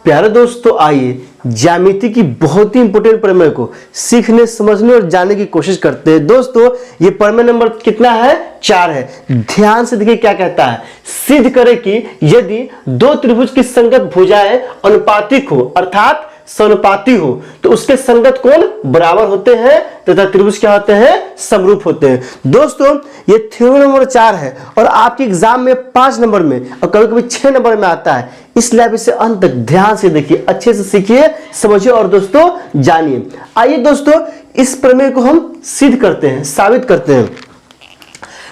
प्यारे दोस्तों, आइए ज्यामिति की बहुत ही इंपॉर्टेंट प्रमेय को सीखने, समझने और जानने की कोशिश करते हैं। दोस्तों, ये प्रमेय नंबर कितना है? 4 है। ध्यान से देखिए क्या कहता है। सिद्ध करें कि यदि दो त्रिभुज की संगत भुजाएं अनुपातिक हो अर्थात समानुपाती हो तो उसके संगत कोण बराबर होते हैं तथा त्रिभुज क्या होते हैं? समरूप होते हैं। दोस्तों, ये थ्योरम नंबर 4 है और आपके एग्जाम में 5 नंबर में और कभी कभी 6 नंबर में आता है, इसलिए आप इसे अंत तक ध्यान से देखिए, अच्छे से सीखिए, समझिए और दोस्तों जानिए। आइए दोस्तों, इस प्रमेय को हम सिद्ध करते हैं, साबित करते हैं।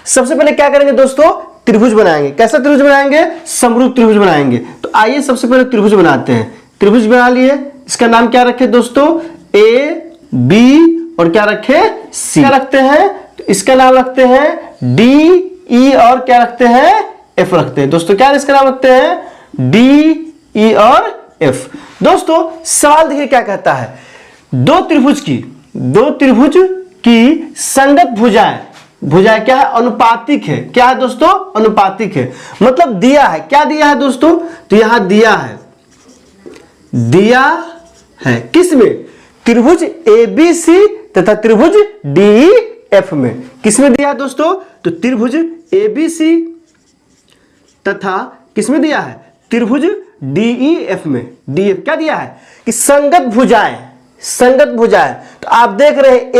सबसे पहले क्या करेंगे दोस्तों? त्रिभुज बनाएंगे। कैसा त्रिभुज बनाएंगे? समरूप त्रिभुज बनाएंगे। तो आइए सबसे पहले त्रिभुज बनाते हैं। त्रिभुज बना लिए, इसका नाम क्या रखे दोस्तों? ए बी और क्या रखे? सी। क्या रखते हैं? तो इसका नाम रखते हैं डी ई और क्या रखते हैं? एफ रखते हैं। दोस्तों क्या इसका नाम रखते हैं? डी ई और एफ। दोस्तों सवाल देखिए क्या कहता है। दो त्रिभुज की संगत भुजाएं क्या है? अनुपातिक है। क्या है दोस्तों? अनुपातिक है। मतलब दिया है। क्या दिया है दोस्तों? तो यहां दिया है किसमें? त्रिभुज एबीसी तथा त्रिभुज डीईएफ में। किसमें दिया है दोस्तों? तो त्रिभुज एबीसी तथा किसमें दिया है? त्रिभुज डीईएफ में। डीएफ क्या दिया है? कि संगत भुजाएं। तो आप देख रहे हैं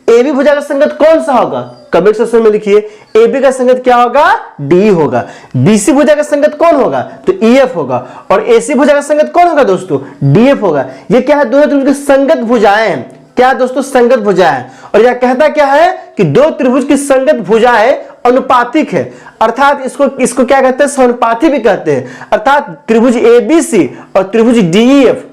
एबी भुजा का संगत कौन सा होगा? कमेंट सेक्शन में लिखिए। एबी का संगत क्या होगा? डी होगा। बीसी भुजा का संगत कौन होगा? तो ईएफ होगा। और एसी भुजा का संगत कौन होगा दोस्तों? डीएफ होगा। ये क्या है? दोनों त्रिभुज की संगत भुजाएं हैं। क्या है दोस्तों? संगत भुजाएं। और यह कहता क्या है कि दो त्रिभुज की संगत भुजाएं अनुपातिक है, अर्थात इसको क्या कहते हैं? समानुपाती भी कहते हैं। अर्थात त्रिभुज एबीसी और त्रिभुज डीईएफ,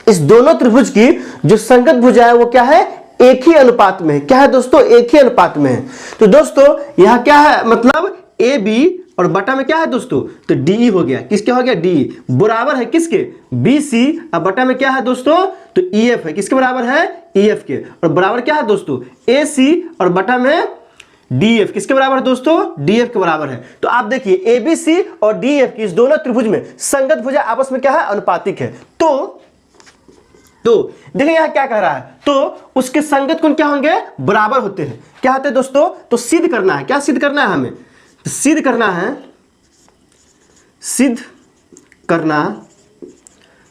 इस दोनों त्रिभुज की जो संगत भुजा है वो क्या है? एक ही अनुपात में है। क्या है दोस्तों? एक ही अनुपात में है। तो दोस्तों यहां क्या है? मतलब ए बी और बटा में क्या है दोस्तों? तो डी हो गया। किसके हो गया? डी बराबर है किसके? B C. अब बटा में क्या है दोस्तों? तो ई एफ है। किसके बराबर है? ई एफ के। और बराबर क्या है दोस्तों? ए सी और बटा में डी एफ। किसके बराबर है दोस्तों? डी एफ के बराबर है। तो आप देखिए ए बी सी और डी एफ की इस दोनों त्रिभुज में संगत भुजा आपस में क्या है? अनुपातिक है। तो देखिए यहां क्या कह रहा है? तो उसके संगत कोण क्या होंगे? बराबर होते हैं। क्या होते हैं दोस्तों? तो सिद्ध करना है। क्या सिद्ध करना है हमें? तो सिद्ध करना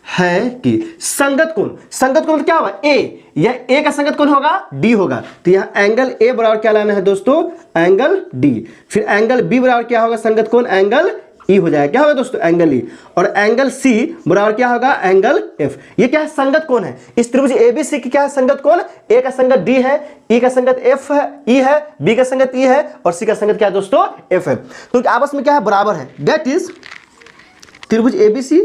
है कि संगत कोण मतलब क्या होगा? ए। यह ए का संगत कोण होगा? डी होगा। तो यह एंगल ए बराबर क्या लाना है दोस्तों? Angle D. फिर एंगल बी बराबर क्या होगा? संगत कोण एंगल ई हो जाएगा। क्या होगा दोस्तों? Angle E. और एंगल सी बराबर क्या होगा? Angle F. ये क्या है? संगत कोण है। इस त्रिभुज एबीसी की क्या है? संगत कोण। ए का संगत डी है, ई का संगत एफ है, ई है, बी का संगत ई है और सी का संगत क्या है दोस्तों? एफ है। तो आपस में क्या है? बराबर है। दैट इज त्रिभुज एबीसी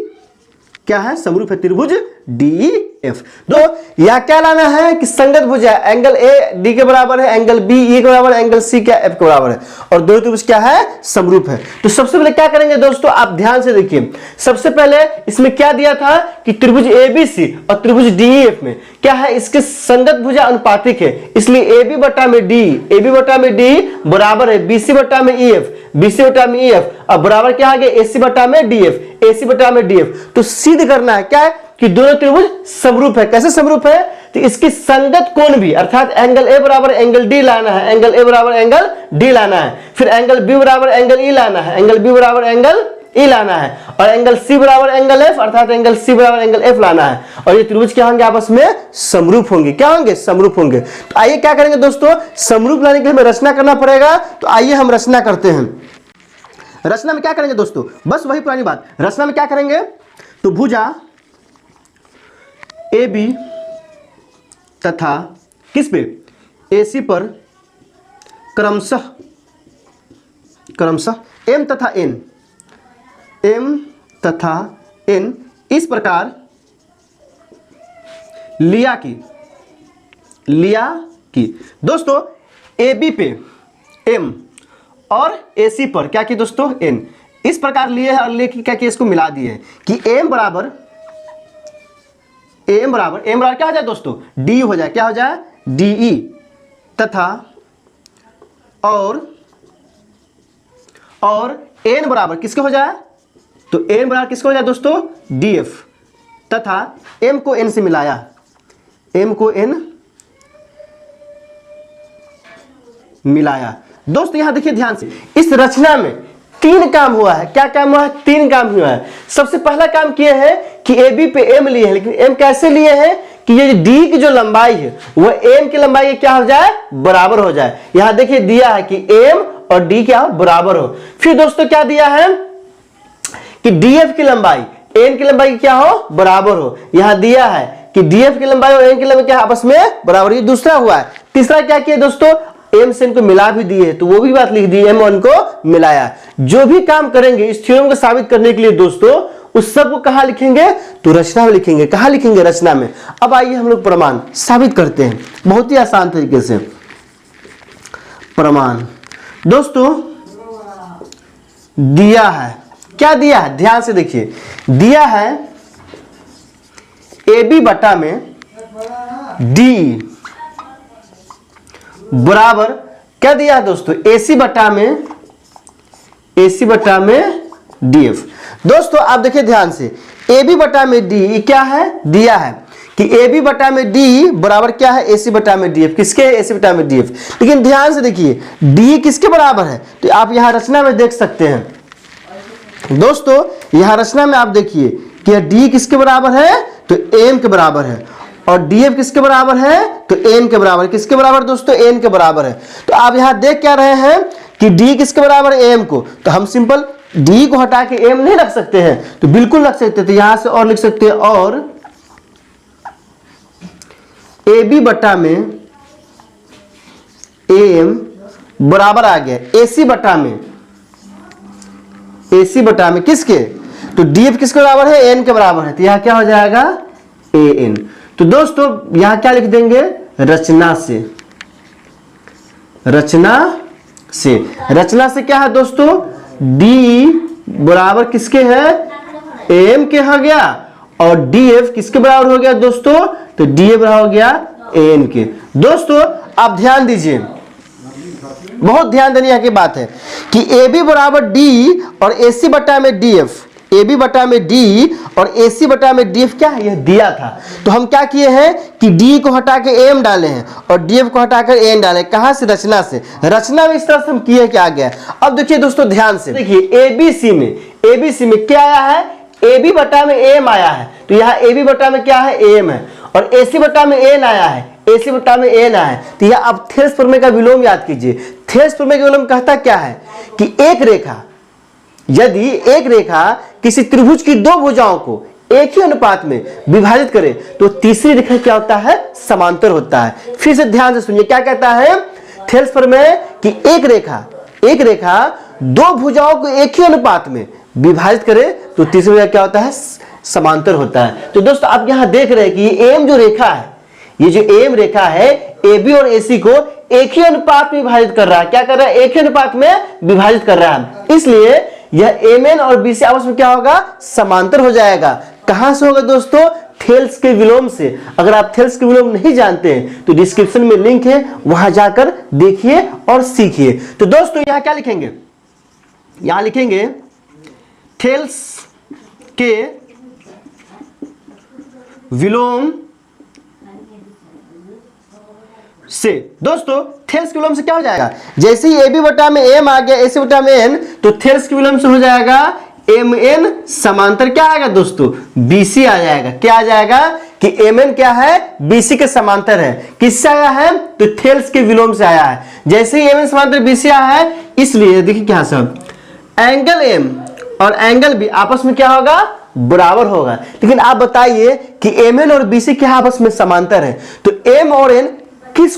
क्या है? समरूप है त्रिभुज डीईएफ। तो यह क्या लाना है कि संगत भुजा एंगल ए डी के बराबर है, एंगल बी ई के बराबर है, एंगल सी क्या? एफ के बराबर है और दोनों त्रिभुज क्या है? समरूप है। तो सबसे पहले क्या करेंगे दोस्तों? आप ध्यान से देखिए। सबसे पहले इसमें क्या दिया था कि त्रिभुज एबीसी और त्रिभुज डीईएफ में क्या है? इसके संगत भुजा अनुपातिक है, इसलिए एबी बटा में डी बराबर है बीसी बटा में ईएफ, बीसी बटा में ईएफ। अब बराबर क्या आ गया? एसी बटा में डीएफ, एसी बटा में डीएफ। तो सिद्ध करना है क्या है? कि दोनों त्रिभुज समरूप है। कैसे समरूप है? तो इसकी संगत कोण भी, अर्थात एंगल ए बराबर एंगल डी लाना है, एंगल ए बराबर एंगल डी लाना है, फिर एंगल बी बराबर एंगल ई लाना है, एंगल बी बराबर एंगल ई लाना है, और एंगल सी बराबर एंगल एफ, अर्थात एंगल सी बराबर एंगल एफ लाना है। और ये त्रिभुज क्या होंगे? आपस में समरूप होंगे। क्या होंगे? समरूप होंगे। तो आइए क्या करेंगे दोस्तों? समरूप लाने के लिए हमें रचना करना पड़ेगा। तो आइए हम रचना करते हैं। रचना में क्या करेंगे दोस्तों? बस वही पुरानी बात। रचना में क्या करेंगे? तो भुजा ए बी तथा किस पे? एसी पर क्रमशः एम तथा एन इस प्रकार लिया कि दोस्तों ए बी पे एम और एसी पर क्या की दोस्तों? एन। इस प्रकार लिए है और लेके क्या किया? इसको मिला दिए कि एम बराबर क्या हो जाए दोस्तों? डी हो जाए। क्या हो जाए? डीई तथा और एन बराबर किसके हो जाए? तो एन बराबर किसको हो जाए दोस्तों, डी एफ, तथा एम को एन से मिलाया, एम को एन मिलाया। दोस्तों यहां देखिए ध्यान से, इस रचना में 3 काम हुआ है। क्या काम हुआ है, 3 काम हुआ है। सबसे पहला काम किए हैं कि ए बी पे एम लिए हैं, लेकिन एम कैसे लिए हैं कि ये डी की जो लंबाई है वह एम की लंबाई क्या हो जाए, बराबर हो जाए। यहां देखिए दिया है कि एम और डी क्या हो, बराबर हो। फिर दोस्तों क्या दिया है कि डीएफ की लंबाई एन की लंबाई क्या हो, बराबर हो। यहां दिया है कि डीएफ की लंबाई और एन की लंबाई क्या आपस में बराबर, ये दूसरा हुआ है। तीसरा क्या किया दोस्तों, एम से इनको मिला भी दिए, तो वो भी बात लिख दी, एम को मिलाया। जो भी काम करेंगे इस थ्योरम को साबित करने के लिए दोस्तों, उस सब को कहां लिखेंगे, तो रचना में लिखेंगे। कहां लिखेंगे, रचना में। अब आइए हम लोग प्रमाण साबित करते हैं बहुत ही आसान तरीके से। प्रमाण दोस्तों दिया है, क्या दिया है, ध्यान से देखिए, दिया है ए बी बटा में डी बराबर क्या दिया है दोस्तों, एसी बटा में डीएफ। दोस्तों आप देखिए ध्यान से, ए बी बटा में डी क्या है, दिया है कि ए बी बटा में डी बराबर क्या है, एसी बटा में डीएफ। किसके, एसी बटा में डीएफ। लेकिन ध्यान से देखिए डी किसके बराबर है, तो आप यहां रचना में देख सकते हैं दोस्तों। यहां रचना में आप देखिए कि डी किसके बराबर है, तो एम के बराबर है, और डीएफ किसके बराबर है, तो एन के बराबर। किसके बराबर दोस्तों, एन के बराबर है। तो आप यहां देख क्या रहे हैं कि डी किसके बराबर है, एम को। तो हम सिंपल डी को हटा के एम नहीं रख सकते हैं, तो बिल्कुल रख सकते हैं। तो यहां से और लिख सकते हैं, और ए बी बटा में एम बराबर आ गया एसी बटा में किसके, तो डीएफ किसके बराबर है, एन के बराबर है। तो यहां क्या हो जाएगा, ए एन। तो दोस्तों यहां क्या लिख देंगे, रचना से क्या है दोस्तों, डी बराबर किसके है, एम के हो गया, और डीएफ किसके बराबर हो गया दोस्तों, तो डीएफ बराबर हो गया एन के। दोस्तों आप ध्यान दीजिए, बहुत ध्यान देने की बात है कि ए बी बराबर डी और एसी बटा में डीएफ, ए बी बटा में डी और एसी बटा में डीएफ क्या है, यह दिया था। तो हम क्या किए हैं कि डी को हटा के एम डाले हैं और डीएफ को हटाकर एन डाले। कहां से, रचना से। रचना में इस तरह से हम किए क्या गया। अब देखिए दोस्तों ध्यान से देखिए, एबीसी में क्या आया है, ए बी बटा में एम आया है। तो यहाँ ए बी बटा में क्या है, एम है, और एसी बटा में एन आया है, एसी बटा में एन आया है। तो यह अब थेल्स प्रमेय का विलोम याद कीजिए। थेल्स प्रमेय का विलोम कहता क्या है कि एक रेखा, यदि एक रेखा किसी त्रिभुज की 2 भुजाओं को एक ही अनुपात में विभाजित करे तो तीसरी रेखा क्या होता है, समांतर होता है। फिर से ध्यान से सुनिए, क्या कहता है थेल्स प्रमेय कि एक रेखा 2 भुजाओं को एक ही अनुपात में विभाजित करे तो तीसरी रेखा क्या होता है, समांतर होता है। तो दोस्तों आप यहां देख रहे हैं कि ये एम जो रेखा है, ये जो एम रेखा है ए बी और एसी को एक ही अनुपात में विभाजित कर रहा है। क्या कर रहा है, एक ही अनुपात में विभाजित कर रहा है। इसलिए यह एम एन और बी सी आपस में क्या होगा, समांतर हो जाएगा। कहां से होगा दोस्तों, थेल्स के विलोम से। अगर आप थेल्स के विलोम नहीं जानते हैं तो डिस्क्रिप्शन में लिंक है, वहां जाकर देखिए और सीखिए। तो दोस्तों यहां क्या लिखेंगे, यहां लिखेंगे थेल्स के विलोम से। दोस्तों थेल्स के विलोम से क्या हो जाएगा, जैसे ही ए बी बटा में एम आ गया, एसी बटा में एन, तो थेल्स के विलोम से हो जाएगा एम एन समांतर क्या आएगा दोस्तों, बीसी आ जाएगा। क्या आ जाएगा कि एम एन क्या है, बीसी के समांतर है। किससे आया है, तो थेल्स के विलोम से आया है। जैसे ही एम एन समांतर बीसी आया है, इसलिए देखिए क्या सब एंगल एम और एंगल बी आपस में क्या होगा, बराबर होगा। लेकिन आप बताइए कि एम एन और बीसी क्या आपस में समांतर है, तो एम और एन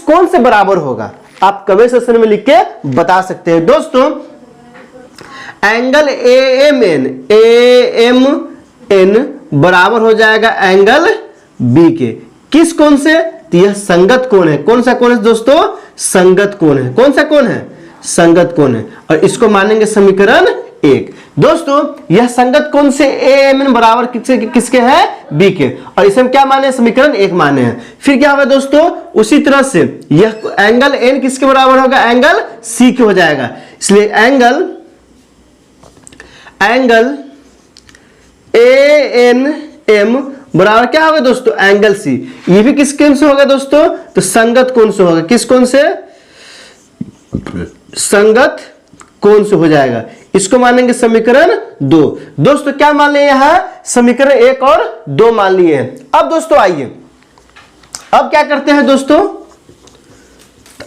कौन से बराबर होगा, आप कमेंट सेक्शन में लिख के बता सकते हैं। दोस्तों एंगल ए एम एन बराबर हो जाएगा एंगल बी के। किस कोण से, तो यह संगत कोण है। कौन सा कोण है दोस्तों, संगत कोण है। कौन सा कोण है, संगत कोण है, और इसको मानेंगे समीकरण 1। दोस्तों यह संगत कोण से ए एम एन बराबर किसके है, बी के, और इसे हम क्या माने, समीकरण 1 माने हैं। फिर क्या होगा दोस्तों, उसी तरह से यह एंगल एन किसके बराबर होगा, एंगल सी के हो जाएगा। इसलिए एंगल ANM बराबर क्या होगा दोस्तों, एंगल C। ये भी किस कोण से होगा दोस्तों, तो संगत कोण से होगा। किस कोण से, संगत कोण से हो जाएगा। इसको मानेंगे समीकरण 2। दोस्तों क्या मान लिए यहां, समीकरण 1 और 2 मान लिए हैं। अब दोस्तों आइए, अब क्या करते हैं दोस्तों,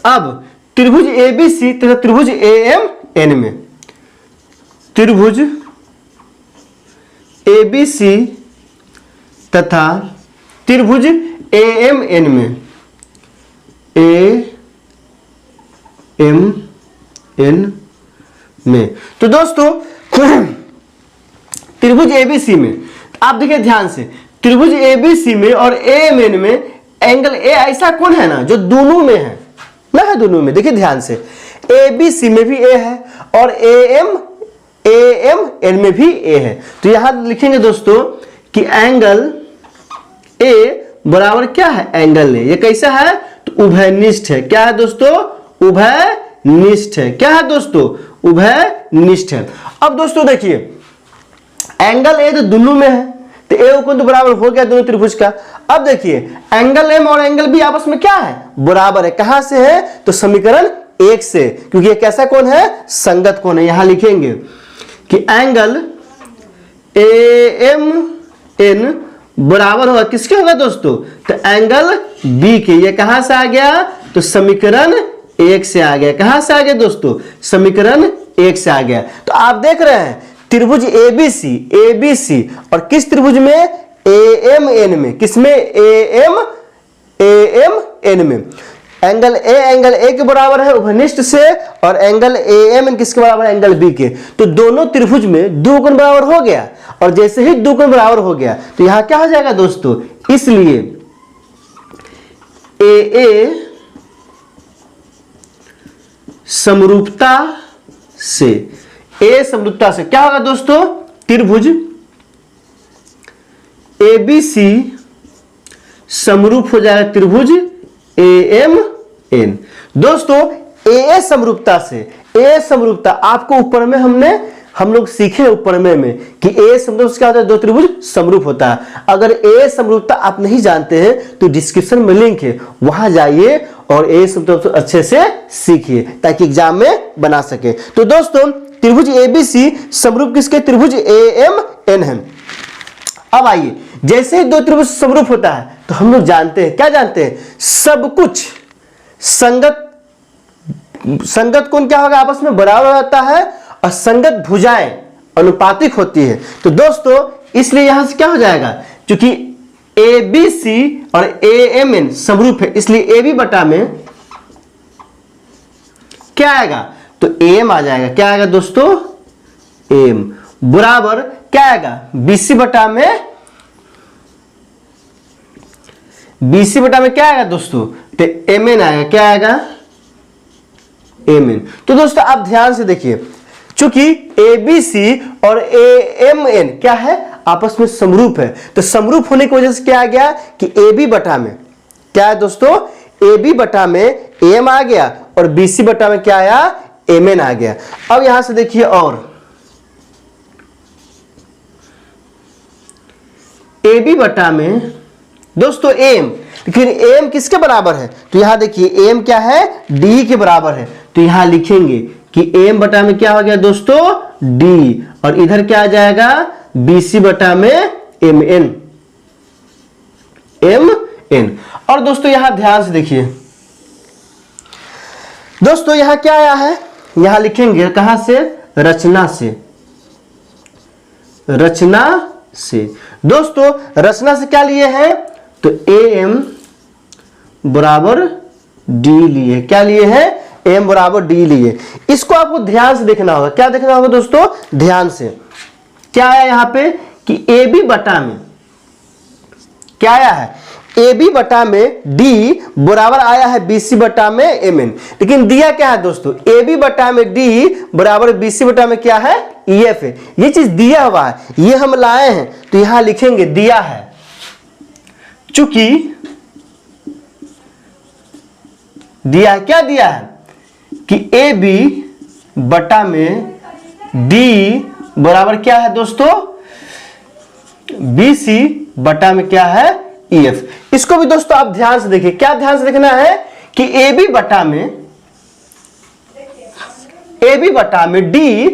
अब त्रिभुज ABC तथा त्रिभुज AMN में, त्रिभुज ABC तथा त्रिभुज AMN में, AMN में, तो दोस्तों त्रिभुज ABC में आप देखिए ध्यान से, त्रिभुज ABC में और AMN में एंगल A ऐसा कौन है ना जो दोनों में है ना, है दोनों में। देखिए ध्यान से, ABC में भी A है और AMN में भी A है। तो यहां लिखेंगे दोस्तों कि एंगल A बराबर क्या है, एंगल A। ये कैसा है, तो उभयनिष्ठ है। क्या है दोस्तों, उभयनिष्ठ है। क्या है दोस्तों, उभयनिष्ठ है। अब दोस्तों देखिए, एंगल A तो दोनों में है, तो A कोण तो बराबर हो गया दोनों त्रिभुज का। अब देखिए एंगल M और एंगल B आपस में क्या है, बराबर है। कहां से है, तो समीकरण 1 से, क्योंकि ये कैसा कोण है, संगत कोण है। यहां लिखेंगे कि एंगल AMN बराबर होगा किसके होगा दोस्तों, तो एंगल B के। ये कहां से आ गया, तो समीकरण 1 से आ गया। कहां से आ गया दोस्तों, समीकरण 1 से आ गया। तो आप देख रहे हैं त्रिभुज ABC और किस त्रिभुज में, AMN में। किसमें, AMN में। एंगल A के बराबर है उभयनिष्ठ से, और एंगल AMN किसके बराबर है, एंगल B के। तो दोनों त्रिभुज में दो कोण बराबर हो गया, और जैसे ही दो कोण बराबर हो गया तो यहां क्या हो जाएगा दोस्तों, इसलिए AA समरूपता से, A समरूपता से क्या होगा दोस्तों, त्रिभुज ABC समरूप हो जाएगा त्रिभुज AMN। दोस्तों AA समरूपता से, A समरूपता आपको ऊपर में हम लोग सीखे ऊपर में कि A समरूपता क्या होता है, दो त्रिभुज समरूप होता है। अगर A समरूपता आप नहीं जानते हैं तो डिस्क्रिप्शन में लिंक है, वहां जाइए और A समरूपता अच्छे से सीखिए ताकि एग्जाम में बना सके। तो दोस्तों त्रिभुज ABC समरूप किसके, त्रिभुज AMN है। अब आइए, जैसे ही दो त्रिभुज समरूप होता है तो हम लोग जानते हैं, क्या जानते हैं, सब कुछ संगत कोण क्या होगा, आपस में बराबर होता है, और संगत भुजाएं अनुपातिक होती है। तो दोस्तों इसलिए यहां से क्या हो जाएगा, क्योंकि ABC और AMN समरूप है, इसलिए AB बटा में क्या आएगा, तो AM आ जाएगा। क्या आएगा दोस्तों, AM बराबर क्या आएगा, BC बटा में, BC बटा में क्या आएगा दोस्तों, तो MN आएगा। क्या आएगा, MN। तो दोस्तों आप ध्यान से देखिए, चूंकि ABC और AMN क्या है, आपस में समरूप है, तो समरूप होने की वजह से क्या आ गया कि AB बटा में क्या है दोस्तों, AB बटा में AM आ गया, और BC बटा में क्या आया, MN आ गया। अब यहां से देखिए, और AB बटा में दोस्तों AM, लेकिन AM किसके बराबर है, तो यहां देखिए AM क्या है, D के बराबर है। तो यहां लिखेंगे कि AM बटा में क्या हो गया दोस्तों, D, और इधर क्या आ जाएगा, BC बटा में MN। और दोस्तों यहां ध्यान से देखिए, दोस्तों यहां क्या आया है, यहां लिखेंगे कहां से, रचना से, रचना से। दोस्तों रचना से क्या लिए हैं, तो AM बराबर D लिए। क्या लिए हैं, AM बराबर D लिए। इसको आपको ध्यान से देखना होगा। क्या देखना होगा दोस्तों, ध्यान से, क्या आया यहां पे कि AB बटा में क्या आया है, AB बटा में D बराबर आया है BC बटा में MN। लेकिन दिया क्या है दोस्तों, AB बटा में D बराबर BC बटा में क्या है, EF है। ये चीज दिया हुआ है, ये हम लाए हैं, तो यहां लिखेंगे दिया है। चूंकि दिया, क्या दिया है कि AB बटा में D बराबर क्या है दोस्तों, BC बटा में क्या है EF। इसको भी दोस्तों आप ध्यान से देखिए, क्या ध्यान से देखना है कि AB बटा में D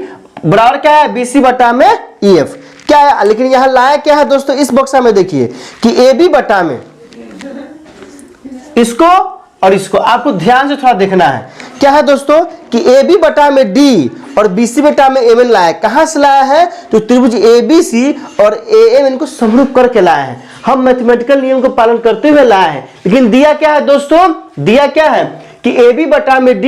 बराबर क्या है BC बटा में EF क्या है। लेकिन यहां लाया क्या है दोस्तों, इस बॉक्सा में देखिए कि AB बटा में इसको और इसको आपको ध्यान से थोड़ा देखना है। क्या है दोस्तों कि AB बटा में D और BC बटा में MN लाया। कहां से लाया है, तो त्रिभुज ABC और AMN को समरूप करके लाया है। हम मैथमेटिकल नियम को पालन करते हुए लाए हैं। लेकिन दिया क्या है दोस्तों, दिया क्या है कि AB बटा में D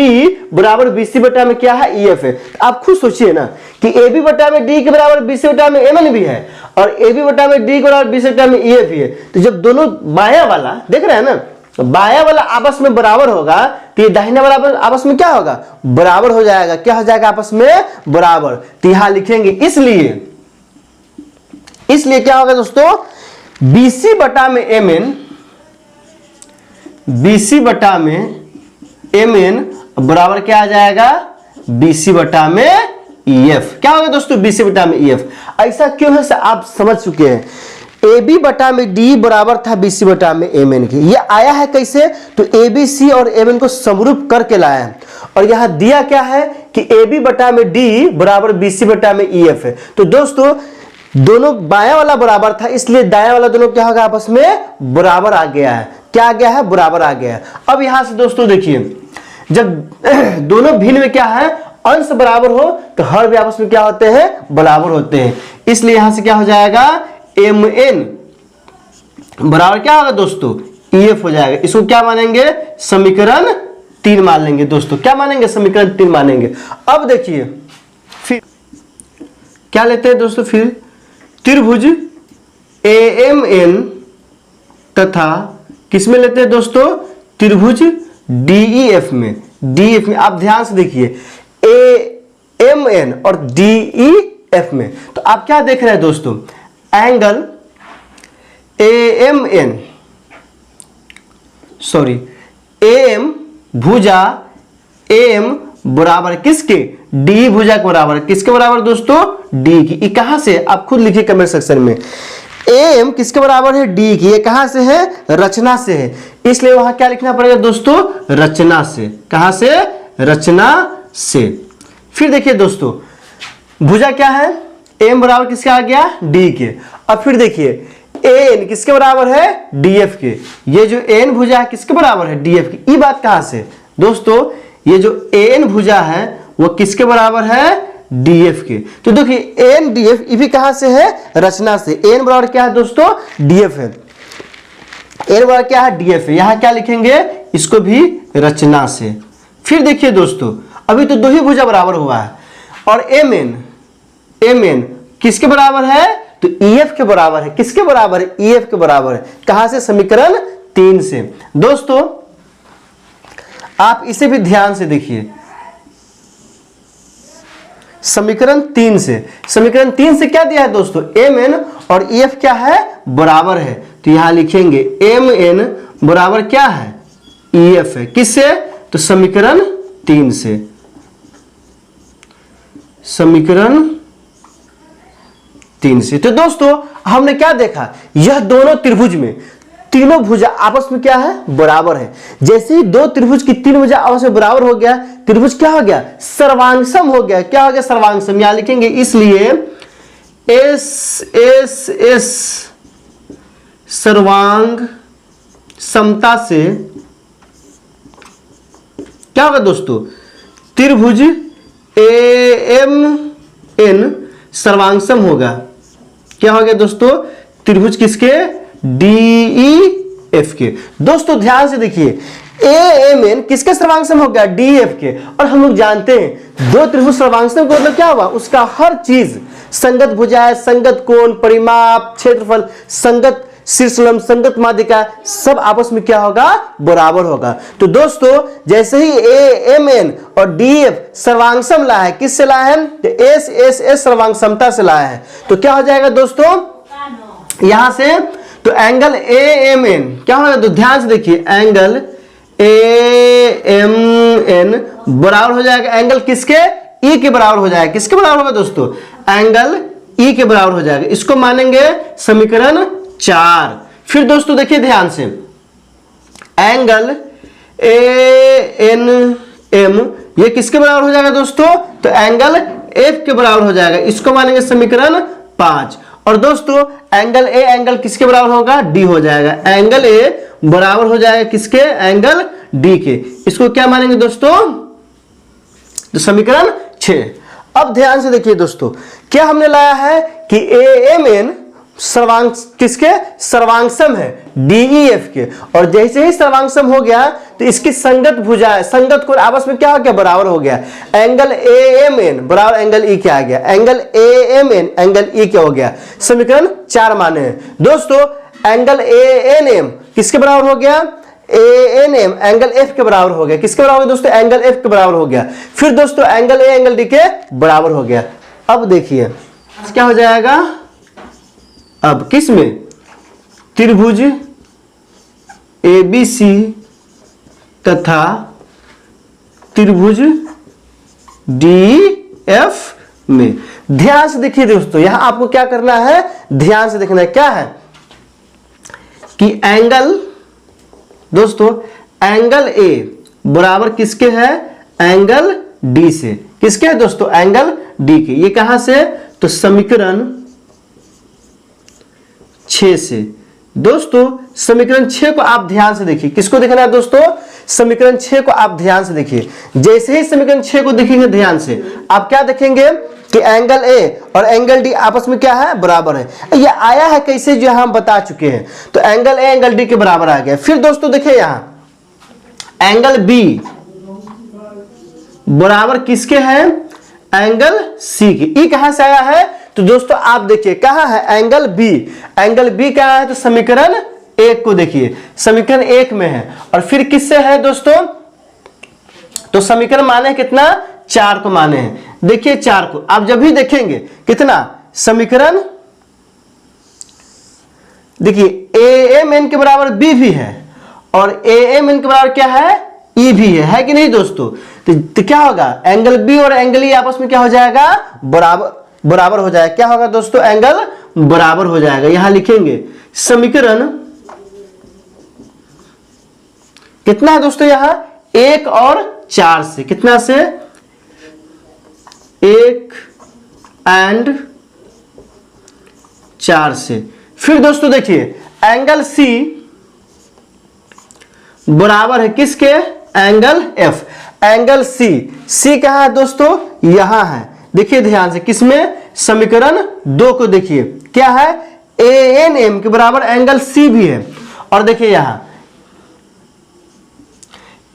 बराबर BC बटा में क्या है EF है। तो आप खुद सोचिए ना कि AB बटा में D के बराबर BC बटा में MN भी है और AB बटा में D के बराबर BC बटा में EF भी है। तो जब दोनों बाया वाला देख रहे हैं ना, तो बाया वाला आपस में बराबर होगा तो ये दाहिना वाला आपस में क्या होगा, बराबर हो जाएगा। क्या हो जाएगा आपस में बराबर। तो यहां लिखेंगे इसलिए क्या होगा दोस्तों, BC बटा में MN बराबर क्या आ जाएगा, BC बटा में EF। क्या होगा दोस्तों, BC बटा में EF। ऐसा क्यों है आप समझ चुके हैं। AB बटा में D बराबर था BC बटा में MN के। ये आया है कैसे, तो ABC और MN को समरूप करके लाया है। और यहां दिया क्या है कि AB बटा में D बराबर BC बटा में EF है। तो दोस्तों दोनों बाया वाला बराबर था, इसलिए दाया वाला दोनों क्या होगा, आपस में बराबर आ गया है। क्या आ गया है, बराबर आ गया है। अब यहां से दोस्तों देखिए, जब दोनों भिन्न में क्या है, अंश बराबर हो तो हर भी आपस में क्या होते हैं, बराबर होते हैं। इसलिए यहां से क्या हो जाएगा, MN बराबर क्या होगा दोस्तों, EF हो जाएगा। इसको क्या मानेंगे, समीकरण 3 मान लेंगे दोस्तों। क्या मानेंगे, समीकरण 3 मानेंगे। अब देखिए फिर क्या लेते हैं दोस्तों, फिर त्रिभुज AMN तथा किसमें लेते हैं दोस्तों, त्रिभुज DEF में। DEF में आप ध्यान से देखिए, AMN और DEF में। तो आप क्या देख रहे हैं दोस्तों, एंगल AM भुजा AM बराबर किसके, D भुजा के बराबर। किसके बराबर दोस्तों, D की। ये कहां से, आप खुद लिखिए कमेंट सेक्शन में। AM किसके बराबर है, D की। ये कहां से है, रचना से है। इसलिए वहां क्या लिखना पड़ेगा दोस्तों, रचना से। कहां से, रचना से। फिर देखिए दोस्तों, भुजा क्या है, M बराबर किसका आ गया, D के। अब फिर देखिए AN किसके बराबर है, DF के। ये जो AN भुजा है किसके बराबर है, DF की। ये बात कहां से दोस्तों, ये जो AN भुजा है वो किसके बराबर है, DF के। तो देखिए AN DF ये भी कहां से है, रचना से। AN बराबर क्या है दोस्तों, DF है। AN बराबर क्या है, DF है। यहां क्या लिखेंगे, इसको भी रचना से। फिर देखिए दोस्तों, अभी तो दो ही भुजा बराबर हुआ है और MN किसके बराबर है, तो EF के बराबर है। किसके बराबर है, EF के बराबर है। कहां से, समीकरण 3 से। दोस्तों आप इसे भी ध्यान से देखिए, समीकरण 3 से। समीकरण 3 से क्या दिया है दोस्तों, MN और EF क्या है, बराबर है। तो यहां लिखेंगे MN बराबर क्या है, EF है। किससे, तो समीकरण 3 से। समीकरण 3 से। तो दोस्तों हमने क्या देखा, यह दोनों त्रिभुज में तीनों भुजा आपस में क्या है, बराबर है। जैसे ही दो त्रिभुज की तीन भुजा आपस में बराबर हो गया, त्रिभुज क्या हो गया, सर्वांगसम हो गया। क्या हो गया, सर्वांगसम। यहां लिखेंगे इसलिए S सर्वांग समता से क्या होगा दोस्तों, त्रिभुज AMN सर्वांगसम होगा। क्या हो गया दोस्तों, त्रिभुज किसके, DEF के। दोस्तों ध्यान से देखिए, AMN किसके सर्वांगसम हो गया, DEF के। और हम लोग जानते हैं दो त्रिभुज सर्वांगसम का मतलब क्या हुआ, उसका हर चीज संगत भुजाएं, संगत कोण, परिमाप, क्षेत्रफल, संगत शीर्षलंब, संगत माध्यिका सब आपस में क्या होगा, बराबर होगा। तो दोस्तों जैसे ही AMN और DEF सर्वांगसम लाया है, किससे लाया है, तो S सर्वांगसमता से लाया है। तो क्या हो जाएगा दोस्तों, यहां से तो एंगल AMN क्या होगा, तो ध्यान से देखिए, एंगल AMN बराबर हो जाएगा एंगल किसके, E के बराबर हो जाएगा। किसके बराबर होगा दोस्तों, एंगल ई के बराबर हो जाएगा, इसको मानेंगे समीकरण 4। फिर दोस्तों देखिए ध्यान से, एंगल ANM ये किसके बराबर हो जाएगा दोस्तों, तो एंगल F के बराबर हो जाएगा, इसको मानेंगे समीकरण 5। और दोस्तों एंगल A एंगल किसके बराबर होगा, D हो जाएगा, एंगल A बराबर हो जाएगा किसके, एंगल D के, इसको क्या मानेंगे दोस्तों, तो समीकरण 6। अब ध्यान से देखिए दोस्तों, क्या हमने लाया है कि AMN सर्वांग किसके, सर्वांगसम है DEF के, और जैसे ही सर्वांगसम हो गया तो इसकी संगत भुजा, संगत कोण आपस में क्या हो गया, बराबर हो गया। एंगल AMN बराबर एंगल E क्या आ गया, एंगल AMN एंगल E क्या हो गया, समीकरण 4 माने हैं दोस्तों। एंगल ANM किसके बराबर हो गया, ANM एंगल F के बराबर हो गया, किसके बराबर हो गया दोस्तों, एंगल F के बराबर हो गया। फिर दोस्तों एंगल A एंगल D के बराबर हो गया। अब देखिए क्या हो जाएगा, अब किस में, त्रिभुज ABC तथा त्रिभुज DF में। ध्यान से देखिए दोस्तों, यहां आपको क्या करना है, ध्यान से देखना है, क्या है कि एंगल दोस्तों, एंगल A बराबर किसके है, एंगल D से, किसके है दोस्तों, एंगल D के। ये कहां से, तो समीकरण 6 से। दोस्तों समीकरण 6 को आप ध्यान से देखिए, किसको देखना है दोस्तों, समीकरण 6 को आप ध्यान से देखिए। जैसे ही समीकरण 6 को देखेंगे ध्यान से, आप क्या देखेंगे कि एंगल A और एंगल D आपस में क्या है, बराबर है। ये आया है कैसे, जो हम बता चुके हैं, तो एंगल A एंगल D के बराबर आ गया। फिर दोस्तों देखिए यहां एंगल B बराबर किसके है, एंगल C के। E कहां से आया है, तो दोस्तों आप देखिए कहां है, एंगल B, एंगल B क्या है, तो समीकरण 1 को देखिए, समीकरण 1 में है। और फिर किससे है दोस्तों, तो समीकरण माने कितना, 4 को माने हैं। देखिए 4 को आप जब भी देखेंगे कितना, समीकरण देखिए AMN के बराबर B भी है और AMN के बराबर क्या है, E भी है कि नहीं दोस्तों। तो क्या होगा, एंगल B और एंगल E आपस में क्या हो जाएगा, बराबर हो जाएगा। क्या होगा दोस्तों, एंगल बराबर हो जाएगा। यहां लिखेंगे समीकरण कितना है दोस्तों, यहां 1 और 4 से, कितना से, 1 और 4 से। फिर दोस्तों देखिए एंगल C बराबर है किसके, एंगल F, एंगल C कहां है दोस्तों, यहां है। देखिए ध्यान से, किसमें, समीकरण 2 को देखिए, क्या है, ANM के बराबर एंगल C भी है। और देखिए यहां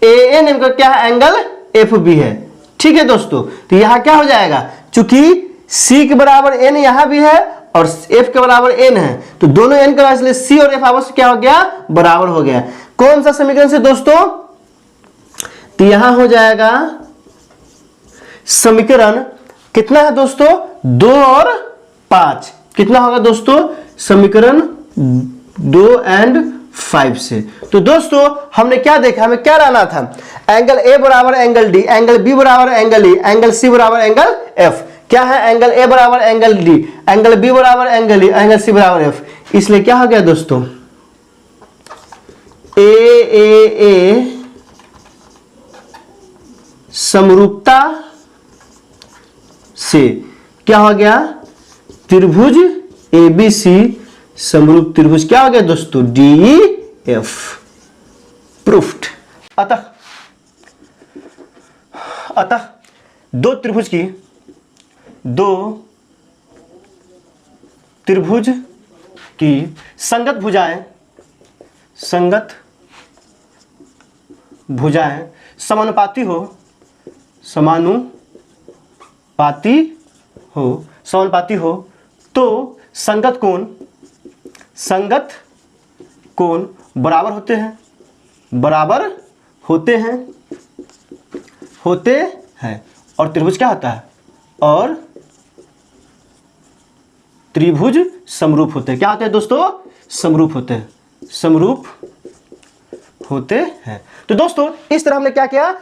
ANM का क्या है, एंगल F भी है। ठीक है दोस्तों, तो यहां क्या हो जाएगा, चूंकि C के बराबर N यहां भी है और F के बराबर N है, तो दोनों N का इसलिए C और F आपस में क्या हो गया, बराबर हो गया। कौन सा समीकरण से दोस्तों, तो यहां हो जाएगा समीकरण कितना है दोस्तों, 2 और 5, कितना होगा दोस्तों, समीकरण 2 और 5 से। तो दोस्तों हमने क्या देखा, हमें क्या लाना था, एंगल A बराबर एंगल D, एंगल B बराबर एंगल E, एंगल C बराबर एंगल F। क्या है, एंगल A बराबर एंगल D, एंगल B बराबर एंगल E, एंगल C बराबर F। इसलिए क्या हो गया दोस्तों, AAA समरूपता से क्या हो गया, त्रिभुज ABC समरूप त्रिभुज क्या हो गया दोस्तों, DEF प्रूफ्ड। अतः दो त्रिभुज की संगत भुजाएं समानुपाती हो तो संगत कोण बराबर होते हैं और त्रिभुज क्या होता है, और त्रिभुज समरूप होते हैं। क्या होते हैं दोस्तों, समरूप होते हैं। तो दोस्तों इस तरह हमने क्या किया,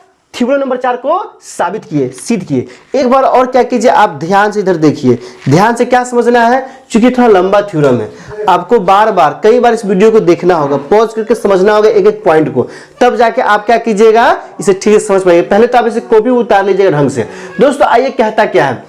थ्योरम नंबर 4 को साबित किए, सिद्ध किए। एक बार और क्या कीजिए, आप ध्यान से इधर देखिए, ध्यान से क्या समझना है, क्योंकि थोड़ा लंबा थ्योरम है, आपको बार बार कई बार इस वीडियो को देखना होगा, पॉज करके समझना होगा एक एक पॉइंट को, तब जाके आप क्या कीजिएगा, इसे ठीक से समझ पाइए। पहले तो आप इसे कॉपी उतार लीजिएगा ढंग से। दोस्तों आइए कहता क्या है,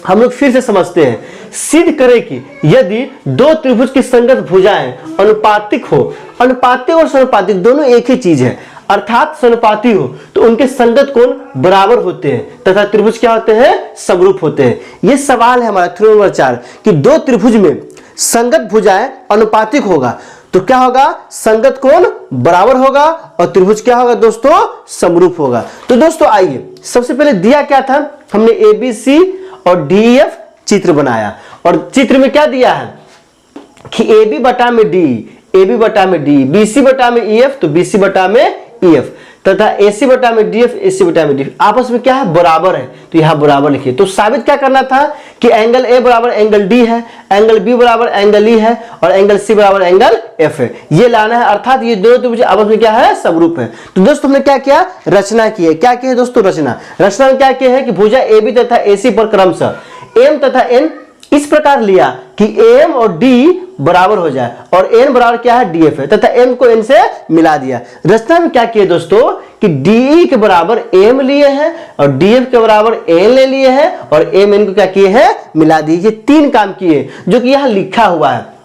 हम लोग फिर से समझते हैं। सिद्ध करें कि यदि दो त्रिभुज की संगत भुजाएं अनुपातिक हो, अनुपातिक और समानुपातिक दोनों एक ही चीज है, अर्थात समानुपाती हो, तो उनके संगत कोण बराबर होते हैं तथा त्रिभुज क्या होते हैं, समरूप होते हैं। यह सवाल है हमारा थ्योरम नंबर 4 कि दो त्रिभुज में संगत भुजाएं अनुपातिक होगा तो क्या होगा, संगत कोण बराबर होगा और त्रिभुज क्या होगा दोस्तों, समरूप होगा। तो दोस्तों आइए, सबसे पहले दिया क्या था, हमने ABC और DEF चित्र बनाया, और चित्र में क्या दिया है कि AB बटा में D, AB बटा में D, BC बटा में EF तो BC बटा में EF, तथा AC बटा में DF, AC बटा में DF आपस में क्या है, बराबर है, तो यहां बराबर लिखिए। तो साबित क्या करना था कि एंगल A बराबर एंगल D है, एंगल B बराबर एंगल E है और एंगल C बराबर एंगल F है, ये लाना है, अर्थात ये दोनों त्रिभुज आपस में क्या है, समरूप है। तो दोस्तों हमने क्या किया, रचना की है। क्या किया दोस्तों, रचना में क्या किया है कि भुजा AB तथा AC पर क्रमशः M तथा N इस प्रकार लिया कि AM और D बराबर हो जाए और N बराबर क्या है, DF है, तथा M को N से मिला दिया। रचना में क्या किए दोस्तों कि DE के बराबर M लिए हैं और DF के बराबर N ले लिए हैं और MN को क्या किए हैं, मिला दिए। ये तीन काम किए जो कि यहां लिखा हुआ है।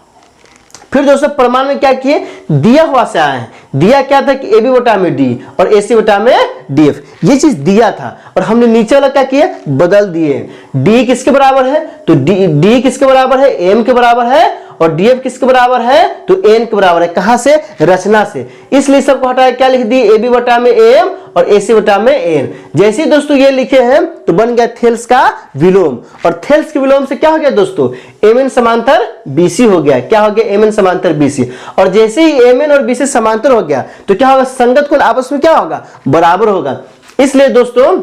फिर दोस्तों प्रमाण में क्या किए, दिया हुआ से आए हैं। दिया क्या था कि AB बटा में D और AC बटा में DF, ये चीज दिया था और हमने नीचे वाला क्या किया, बदल दिए। D किसके बराबर है, तो D किसके बराबर है, M के बराबर है, और DF किसके बराबर है, तो N के बराबर है। कहां से, रचना से, इसलिए सबको हटाया, क्या लिख दिए, AB बटा में M और AC बटा में N। जैसे ही दोस्तों ये लिखे हैं तो बन गया थेल्स का विलोम, और थेल्स के विलोम से क्या हो गया दोस्तों, MN समांतर BC हो गया। क्या हो गया, MN समांतर BC, और जैसे ही MN और BC समांतर हो गया तो क्या होगा, संगत कोण आपस में क्या होगा, बराबर होगा। इसलिए दोस्तों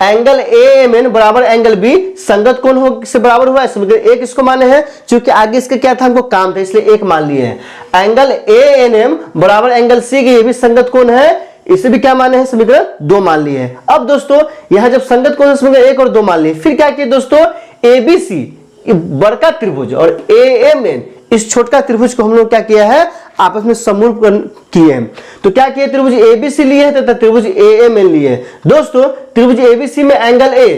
एंगल AMN बराबर एंगल B संगत कोण से बराबर हुआ है। एक इसको माने हैं, क्योंकि आगे इसका क्या था, हमको काम था, इसलिए एक मान लिए हैं। एंगल ANM बराबर एंगल C के, ये भी संगत कोण है, इसे भी क्या माने हैं, समीकरण 2 मान लिए हैं। अब दोस्तों यहां जब संगत कोण समीकरण 1 और 2 मान लिए, फिर क्या किए दोस्तों, ABC बड़का त्रिभुज और AMN इस छोटका त्रिभुज को हम लोग क्या किया है, आपस में समरूप किए हैं। तो क्या किए, त्रिभुज ABC लिए है तथा त्रिभुज AMN लिए है। दोस्तों त्रिभुज ABC में एंगल A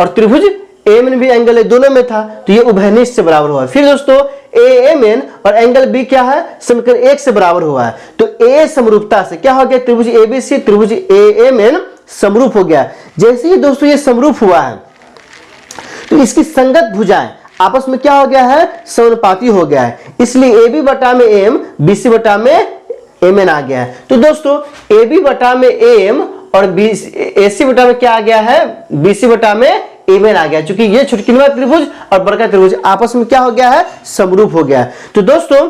और त्रिभुज AMN भी एंगल A दोनों में था, तो ये उभयनिष्ठ से बराबर हुआ। फिर दोस्तों AMN और एंगल B क्या है, समीकरण 1 से बराबर हुआ है, तो A समरूपता से क्या हो गया, त्रिभुज ABC त्रिभुज AMN समरूप हो गया। जैसे ही दोस्तों ये समरूप हुआ है तो इसकी संगत भुजाएं आपस में क्या हो गया है, समानुपाती हो गया है, इसलिए AB बटा में M BC बटा में MN आ गया है। तो दोस्तों AB बटा में AM और AC बटा में क्या आ गया है, BC बटा में MN आ गया, क्योंकि ये छुटकिलवा त्रिभुज और बड़का त्रिभुज आपस में क्या हो गया है, समरूप हो गया है। तो दोस्तों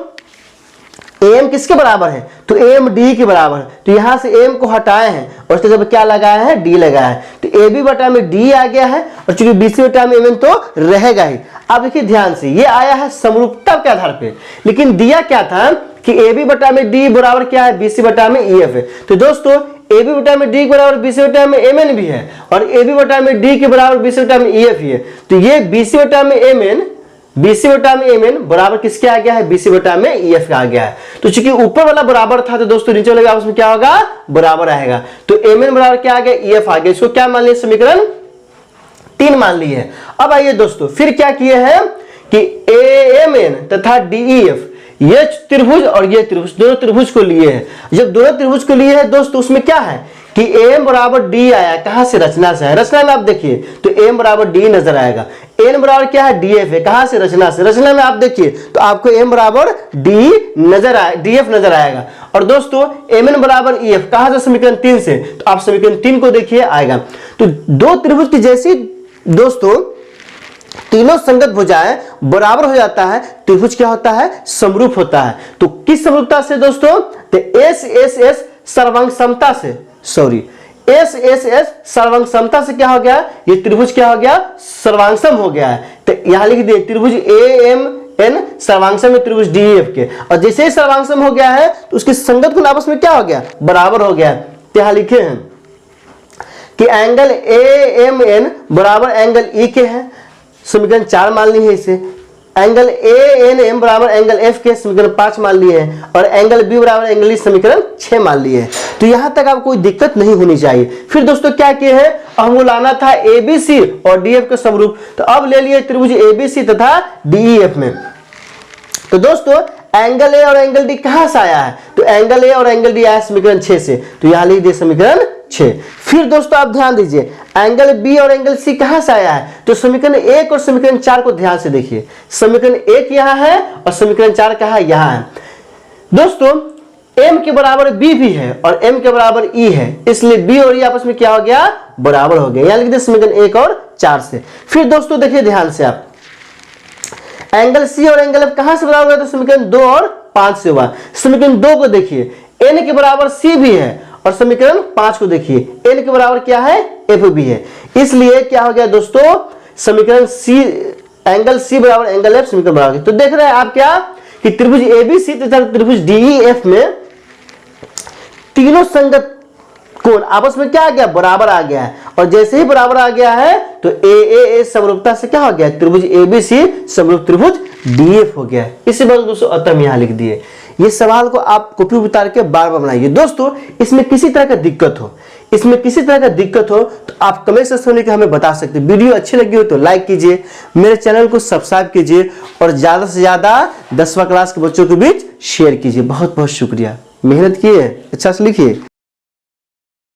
AM किसके बराबर है, तो AM D के बराबर है, तो यहां से M को हटाए हैं और उसके जब क्या लगाया है, D लगाया है, तो AB बटा में D आ गया है और चूंकि BC बटा में MN तो रहेगा ही। अब देखिए ध्यान से, ये आया है समरूपता के आधार पे, लेकिन दिया क्या था कि AB बटा में D बराबर क्या है, BC बटा में EF है। तो दोस्तों AB बटा में D के बराबर BC बटा में MN भी है और AB बटा में D के बराबर BC बटा में EF ही है, तो ये BC बटा में MN BC बटा में MN बराबर किसके आ गया है, BC बटा में EF आ गया है। तो चूंकि ऊपर वाला बराबर था तो दोस्तों नीचे वाले आपस में क्या होगा, बराबर आएगा, तो MN बराबर क्या आ गया, EF आ गया। इसको क्या मान लिया, समीकरण 3 मान ली है। अब आइए दोस्तों फिर क्या किए हैं कि AMN तथा DEF ये त्रिभुज और ये त्रिभुज दोनों त्रिभुज को लिए हैं। जब दोनों त्रिभुज को लिए हैं दोस्तों उसमें क्या है कि AM बराबर D आया, कहां से, रचना से है। रचना में आप देखिए तो M बराबर D नजर आएगा, N बराबर क्या है, DF है, कहां से, रचना से। रचना में आप देखिए तो आपको M बराबर D नजर आए, DF नजर आएगा। और दोस्तों MN बराबर EF कहां से, समीकरण 3 से, तो आप समीकरण 3 को देखिए आएगा। तो दो त्रिभुज की जैसी दोस्तों तीनों संगत भुजाएं बराबर हो जाता है, त्रिभुज क्या होता है, समरूप होता है। तो किस समरूपता से दोस्तों, तो SSS सर्वांग समता से, सॉरी SSS सर्वांग समता से क्या हो गया, ये त्रिभुज क्या हो गया, सर्वांगसम हो गया है। तो यहां लिख दिए त्रिभुज AMN सर्वांगसम में त्रिभुज DEF के, और जैसे ही सर्वांगसम हो गया है तो उसकी संगत कोण आपस में क्या हो गया, बराबर हो गया। तो यहां लिखे हैं कि एंगल AMN बराबर एंगल E के है, समीकरण 4 मान ली है इसे। एंगल ANM बराबर एंगल F के, समीकरण 5 मान लिए हैं। और एंगल B बराबर एंगल E, समीकरण 6 मान लिए हैं। तो यहां तक आपको कोई दिक्कत नहीं होनी चाहिए। फिर दोस्तों क्या किए हैं, हमको लाना था ABC और DF के समरूप, तो अब ले लिए त्रिभुज ABC तथा DEF में। तो दोस्तों एंगल A और एंगल D कहां से आया है, तो एंगल A और एंगल D आया समीकरण 6 से, तो यहां लिख दिए समीकरण 6। फिर दोस्तों आप ध्यान दीजिए, एंगल B और एंगल C कहां से आया है, तो समीकरण 1 और समीकरण 4 को ध्यान से देखिए। समीकरण 1 यहां है और समीकरण 4 कहां यहां है। दोस्तों M के बराबर B भी है और M के बराबर E है, इसलिए B और E आपस में क्या हो गया, बराबर हो गया। यहां लिख दिए समीकरण 1 और 4 से। फिर दोस्तों देखिए ध्यान से आप, एंगल C और एंगल F कहां से बराबर हुआ, तो समीकरण 2 और 5 से हुआ। समीकरण 2 को देखिए, N के बराबर C भी है और समीकरण 5 को देखिए, N के बराबर क्या है, F भी है। इसलिए क्या हो गया दोस्तों, समीकरण C एंगल C बराबर एंगल F, समीकरण बराबर। तो देख रहे हैं आप क्या कि त्रिभुज ABC तथा त्रिभुज DEF में तीनों संगत कोण आपस में क्या आ गया, बराबर आ गया है। और जैसे ही बराबर आ गया है तो AAA समरूपता से क्या हो गया, त्रिभुज ABC समरूप त्रिभुज DF हो गया। इसी बात दोस्तों अतः हम यहां लिख दिए। ये सवाल को आप कॉपी उतार के बार बार बनाइए। दोस्तों इसमें किसी तरह का दिक्कत हो तो आप कमेंट सेक्शन में हमें बता सकते हैं। वीडियो अच्छी लगी हो तो लाइक कीजिए, मेरे चैनल को सब्सक्राइब कीजिए और ज्यादा से ज्यादा 10वीं क्लास के बच्चों के बीच शेयर कीजिए। बहुत बहुत शुक्रिया, मेहनत किए, अच्छा से लिखिए।